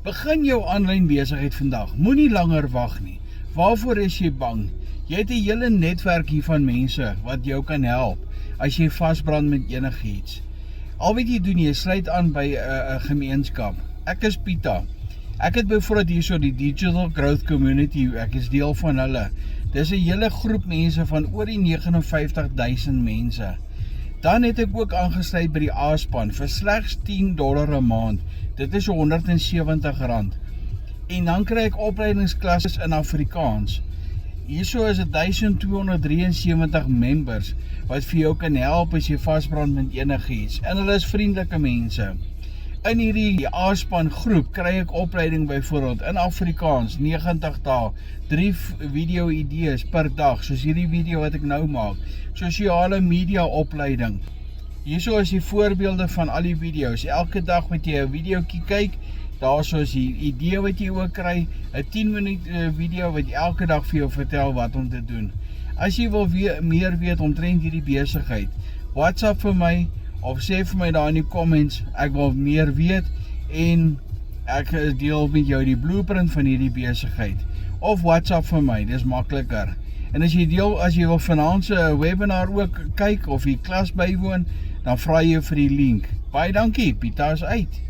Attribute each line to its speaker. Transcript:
Speaker 1: Begin jou aanlyn besigheid vandag. Moenie langer wag nie. Waarvoor is jy bang? Jy het 'n hele netwerk hier van mense wat jou kan help as jy vasbrand met enigiets. Al wat jy doen, jy sluit aan by 'n gemeenskap. Ek is Pieter. Ek het byvoorbeeld hierso die Digital Growth Community, ek is deel van hulle. Dis 'n hele groep mense van oor die 59,000 mense. Dan het ek ook aangesluit by die A-span vir slegs $10 'n maand. Dit is R170. En dan kry ek opleidingsklasses in Afrikaans. Hierso is 1273 members wat vir jou kan help as jy vasbrand met enigiets. En hulle is vriendelike mense. In hierdie A-span groep kry ek opleiding byvoorbeeld in Afrikaans, 90 dae, 3 video idees per dag, soos hierdie video wat ek nou maak, sosiale media opleiding. Hierso is die voorbeelde van al die video's. Elke dag wat jy 'n videoetjie kyk, daarso is die idee wat jy ook kry, 'n 10 minute video wat elke dag vir jou vertel wat om te doen. As jy wil meer weet omtrent hierdie besigheid, WhatsApp vir my, of sê vir my daar in die comments, ek wil meer weet, en ek deel met jou die blueprint van hierdie besigheid. Of WhatsApp vir my, dis makliker. En as jy wil vanaand se webinar ook kyk, of die klas bywoon, dan vra jy vir die link. Baie dankie, Pieter is uit.